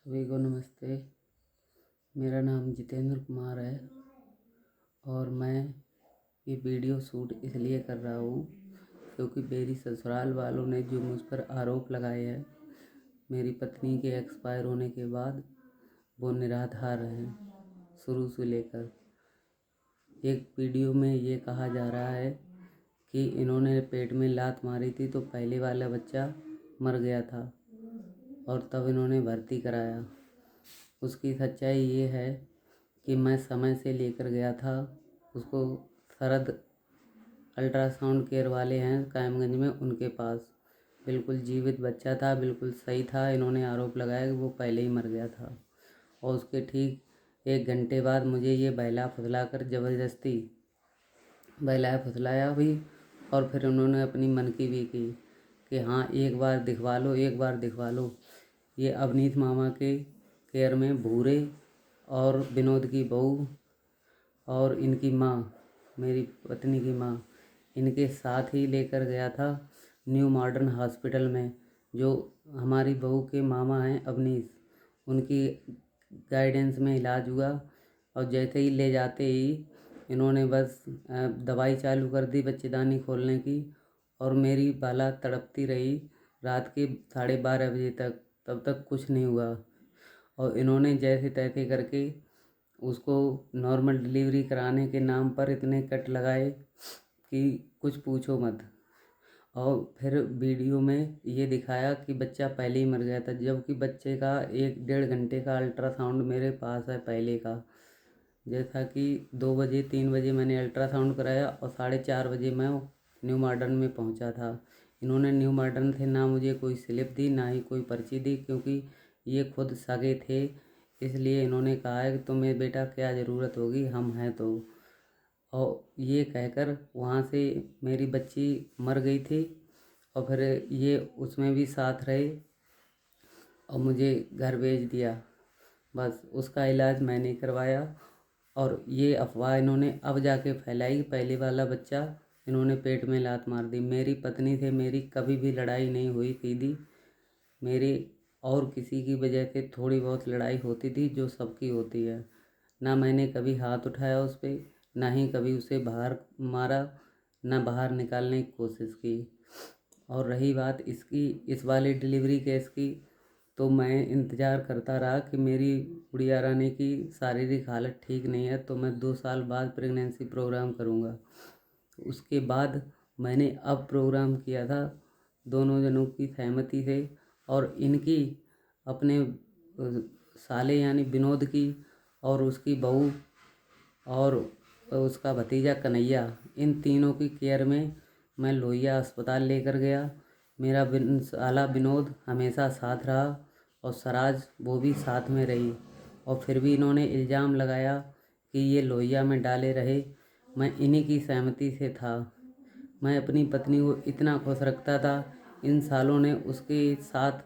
सभी को नमस्ते। मेरा नाम जितेंद्र कुमार है और मैं ये वीडियो शूट इसलिए कर रहा हूँ क्योंकि मेरी ससुराल वालों ने जो मुझ पर आरोप लगाए हैं मेरी पत्नी के एक्सपायर होने के बाद, वो निराधार हैं शुरू से लेकर। एक वीडियो में ये कहा जा रहा है कि इन्होंने पेट में लात मारी थी तो पहले वाला बच्चा मर गया था और तब इन्होंने भर्ती कराया। उसकी सच्चाई ये है कि मैं समय से लेकर गया था उसको। शरद अल्ट्रासाउंड केयर वाले हैं कायमगंज में, उनके पास बिल्कुल जीवित बच्चा था, बिल्कुल सही था। इन्होंने आरोप लगाया कि वो पहले ही मर गया था और उसके ठीक 1 घंटे बाद मुझे ये बहला फुसला कर ज़बरदस्ती बहलाया फुसलाया भी। और फिर उन्होंने अपनी मन की भी की कि हाँ एक बार दिखवा लो, एक बार दिखवा लो। ये अवनीत मामा के केयर में भूरे और विनोद की बहू और इनकी माँ, मेरी पत्नी की माँ, इनके साथ ही लेकर गया था न्यू मॉडर्न हॉस्पिटल में। जो हमारी बहू के मामा हैं अवनीश, उनकी गाइडेंस में इलाज हुआ। और जैसे ही ले जाते ही इन्होंने बस दवाई चालू कर दी बच्चेदानी खोलने की और मेरी बाला तड़पती रही रात के 12:30 बजे तक, तब तक कुछ नहीं हुआ। और इन्होंने जैसे तैसे करके उसको नॉर्मल डिलीवरी कराने के नाम पर इतने कट लगाए कि कुछ पूछो मत। और फिर वीडियो में ये दिखाया कि बच्चा पहले ही मर गया था, जबकि बच्चे का 1-1.5 घंटे का अल्ट्रासाउंड मेरे पास है पहले का। जैसा कि 2-3 बजे मैंने अल्ट्रासाउंड कराया और 4:30 बजे मैं न्यू मॉडर्न में पहुंचा था। इन्होंने न्यू मॉडर्न से ना मुझे कोई स्लिप दी ना ही कोई पर्ची दी, क्योंकि ये खुद सगे थे। इसलिए इन्होंने कहा है कि तुम्हें बेटा क्या ज़रूरत होगी, हम हैं तो। और ये कहकर वहाँ से मेरी बच्ची मर गई थी और फिर ये उसमें भी साथ रहे और मुझे घर भेज दिया। बस उसका इलाज मैंने करवाया और ये अफवाह इन्होंने अब जाके फैलाई। पहले वाला बच्चा इन्होंने पेट में लात मार दी। मेरी पत्नी से मेरी कभी भी लड़ाई नहीं हुई सीधी। मेरे और किसी की वजह से थोड़ी बहुत लड़ाई होती थी जो सबकी होती है। ना मैंने कभी हाथ उठाया उस पर, ना ही कभी उसे बाहर मारा, ना बाहर निकालने की कोशिश की। और रही बात इसकी, इस वाले डिलीवरी केस की, तो मैं इंतज़ार करता रहा कि मेरी गुड़िया रानी की शारीरिक हालत ठीक नहीं है तो मैं 2 साल बाद प्रेगनेंसी प्रोग्राम करूँगा। उसके बाद मैंने अब प्रोग्राम किया था दोनों जनों की सहमति से। और इनकी अपने साले यानी विनोद की और उसकी बहू और उसका भतीजा कन्हैया, इन तीनों की केयर में मैं लोहिया अस्पताल लेकर गया। मेरा साला विनोद हमेशा साथ रहा और सराज वो भी साथ में रही। और फिर भी इन्होंने इल्ज़ाम लगाया कि ये लोहिया में डाले रहे। मैं इन्हीं की सहमति से था। मैं अपनी पत्नी को इतना खुश रखता था, इन सालों ने उसके साथ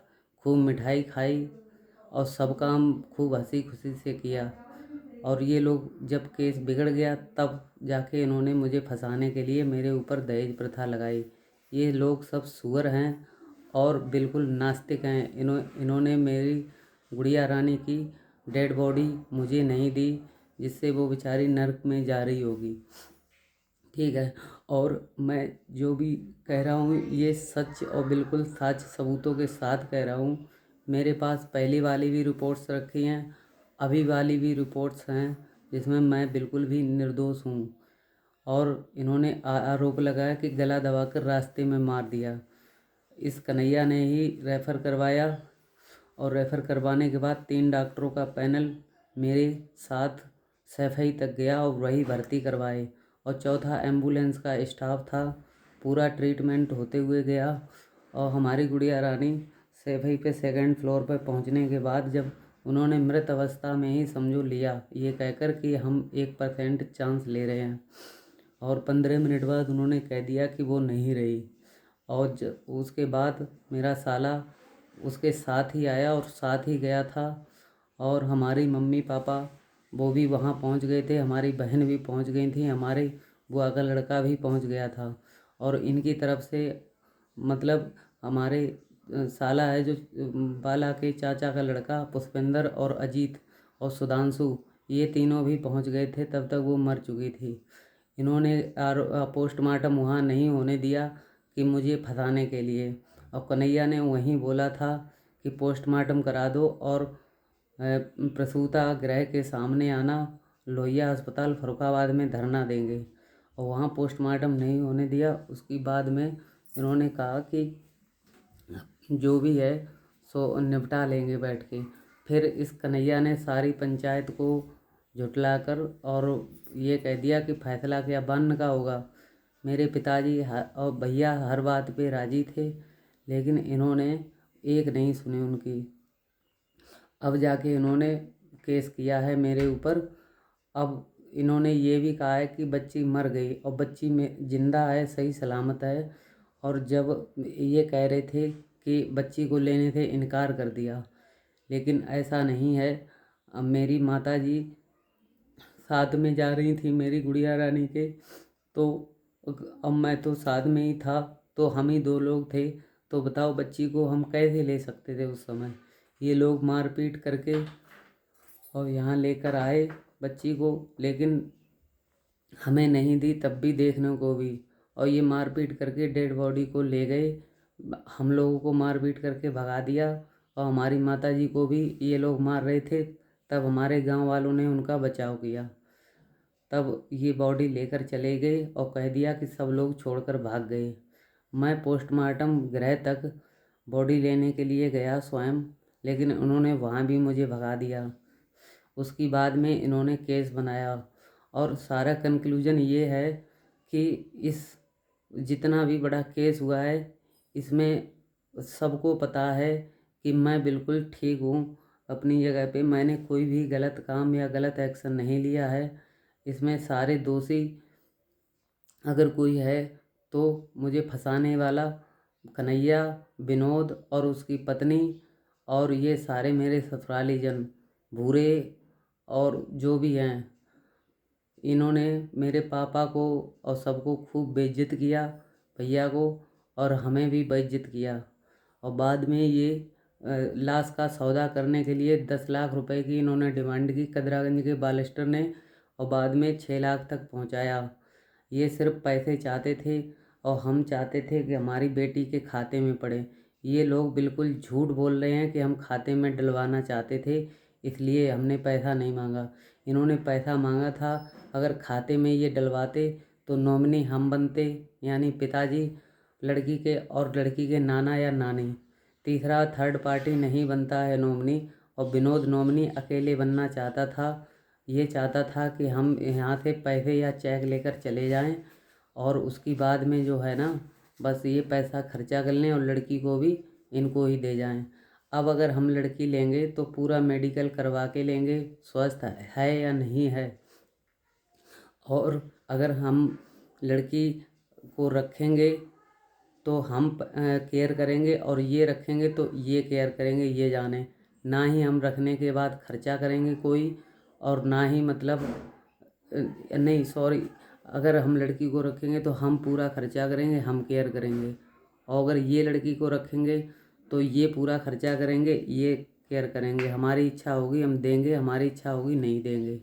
खूब मिठाई खाई और सब काम खूब हंसी खुशी से किया। और ये लोग जब केस बिगड़ गया तब जाके इन्होंने मुझे फंसाने के लिए मेरे ऊपर दहेज प्रथा लगाई। ये लोग सब सुअर हैं और बिल्कुल नास्तिक हैं। इन्होंने मेरी गुड़िया रानी की डेड बॉडी मुझे नहीं दी, जिससे वो बेचारी नर्क में जा रही होगी। ठीक है। और मैं जो भी कह रहा हूँ ये सच और बिल्कुल सच सबूतों के साथ कह रहा हूँ। मेरे पास पहली वाली भी रिपोर्ट्स रखी हैं, अभी वाली भी रिपोर्ट्स हैं, जिसमें मैं बिल्कुल भी निर्दोष हूँ। और इन्होंने आरोप लगाया कि गला दबाकर रास्ते में मार दिया। इस कन्हैया ने ही रेफ़र करवाया और रेफ़र करवाने के बाद 3 डॉक्टरों का पैनल मेरे साथ सैफई तक गया और वही भर्ती करवाए। और चौथा एम्बुलेंस का स्टाफ था, पूरा ट्रीटमेंट होते हुए गया। और हमारी गुड़िया रानी सैफई पे 2nd फ्लोर पर पहुंचने के बाद जब उन्होंने मृत अवस्था में ही समझो लिया, ये कहकर कि हम 1% चांस ले रहे हैं, और 15 मिनट बाद उन्होंने कह दिया कि वो नहीं रही। और उसके बाद मेरा साला उसके साथ ही आया और साथ ही गया था। और हमारी मम्मी पापा वो भी वहाँ पहुँच गए थे, हमारी बहन भी पहुँच गई थी, हमारे बुआ का लड़का भी पहुँच गया था। और इनकी तरफ से मतलब हमारे साला है जो बाला के चाचा का लड़का पुष्पेंद्र और अजीत और सुधांशु, ये तीनों भी पहुंच गए थे, तब तक वो मर चुकी थी। इन्होंने पोस्टमार्टम वहाँ नहीं होने दिया कि मुझे फंसाने के लिए, और कन्हैया ने वहीं बोला था कि पोस्टमार्टम करा दो और प्रसूता गृह के सामने आना, लोहिया अस्पताल फरुखाबाद में धरना देंगे, और वहाँ पोस्टमार्टम नहीं होने दिया। उसके बाद में इन्होंने कहा कि जो भी है सो निपटा लेंगे बैठ के। फिर इस कन्हैया ने सारी पंचायत को झुठलाकर और ये कह दिया कि फैसला क्या बन का होगा। मेरे पिताजी और भैया हर बात पे राजी थे, लेकिन इन्होंने एक नहीं सुनी उनकी। अब जाके इन्होंने केस किया है मेरे ऊपर। अब इन्होंने ये भी कहा है कि बच्ची मर गई, और बच्ची में जिंदा है, सही सलामत है। और जब ये कह रहे थे कि बच्ची को लेने से इनकार कर दिया, लेकिन ऐसा नहीं है। अब मेरी माताजी साथ में जा रही थी मेरी गुड़िया रानी के, तो अब मैं तो साथ में ही था, तो हम ही दो लोग थे। तो बताओ बच्ची को हम कैसे ले सकते थे उस समय। ये लोग मारपीट करके और यहाँ लेकर आए बच्ची को, लेकिन हमें नहीं दी तब भी देखने को भी, और ये मारपीट करके डेड बॉडी को ले गए। हम लोगों को मारपीट करके भगा दिया, और हमारी माताजी को भी ये लोग मार रहे थे। तब हमारे गांव वालों ने उनका बचाव किया। तब ये बॉडी लेकर चले गए और कह दिया कि सब लोग छोड़कर भाग गए। मैं पोस्टमार्टम गृह तक बॉडी लेने के लिए गया स्वयं, लेकिन उन्होंने वहाँ भी मुझे भगा दिया। उसके बाद में इन्होंने केस बनाया, और सारा कंक्लूजन ये है कि इस जितना भी बड़ा केस हुआ है, इसमें सबको पता है कि मैं बिल्कुल ठीक हूँ अपनी जगह पे। मैंने कोई भी गलत काम या गलत एक्शन नहीं लिया है। इसमें सारे दोषी अगर कोई है तो मुझे फंसाने वाला कन्हैया, विनोद और उसकी पत्नी, और ये सारे मेरे ससुराली जन भूरे और जो भी हैं, इन्होंने मेरे पापा को और सबको खूब बेइज्जत किया, भैया को, और हमें भी बेइज्जत किया। और बाद में ये लाश का सौदा करने के लिए 10 लाख रुपए की इन्होंने डिमांड की कदरागंज के बालिस्टर ने, और बाद में 6 लाख तक पहुंचाया। ये सिर्फ पैसे चाहते थे, और हम चाहते थे कि हमारी बेटी के खाते में पड़े। ये लोग बिल्कुल झूठ बोल रहे हैं कि हम खाते में डलवाना चाहते थे, इसलिए हमने पैसा नहीं मांगा। इन्होंने पैसा मांगा था। अगर खाते में ये डलवाते तो नॉमिनी हम बनते, यानी पिताजी लड़की के और लड़की के नाना या नानी। तीसरा थर्ड पार्टी नहीं बनता है नॉमिनी, और विनोद नॉमिनी अकेले बनना चाहता था। ये चाहता था कि हम यहाँ से पैसे या चेक लेकर चले जाएं, और उसकी बाद में जो है ना, बस ये पैसा खर्चा कर लें और लड़की को भी इनको ही दे जाएं। अब अगर हम लड़की लेंगे तो पूरा मेडिकल करवा के लेंगे, स्वस्थ है या नहीं है। और अगर हम लड़की को रखेंगे तो हम केयर करेंगे, और ये रखेंगे तो ये केयर करेंगे, ये जाने। ना ही हम रखने के बाद खर्चा करेंगे कोई, और ना ही मतलब नहीं सॉरी, अगर हम लड़की को रखेंगे तो हम पूरा खर्चा करेंगे, हम केयर करेंगे। और अगर ये लड़की को रखेंगे तो ये पूरा खर्चा करेंगे, ये केयर करेंगे। हमारी इच्छा होगी हम देंगे, हमारी इच्छा होगी नहीं देंगे।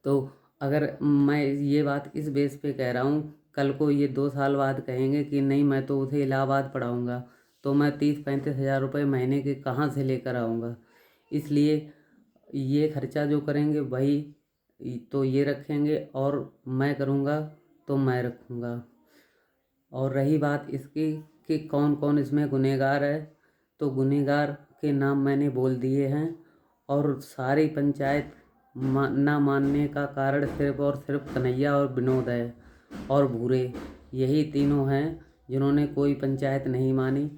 तो अगर मैं ये बात इस बेस पे कह रहा हूँ, कल को ये 2 साल बाद कहेंगे कि नहीं मैं तो उसे इलाहाबाद पढ़ाऊँगा, तो मैं 30-35 हज़ार रुपये महीने के कहाँ से लेकर आऊँगा। इसलिए ये खर्चा जो करेंगे वही तो ये रखेंगे, और मैं करूँगा तो मैं रखूँगा। और रही बात इसकी कि कौन कौन इसमें गुनहगार है, तो गुनहगार के नाम मैंने बोल दिए हैं। और सारी पंचायत ना मानने का कारण सिर्फ और सिर्फ कन्हैया और विनोद है, और भूरे, यही तीनों हैं जिन्होंने कोई पंचायत नहीं मानी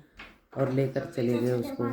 और लेकर चले गए उसको।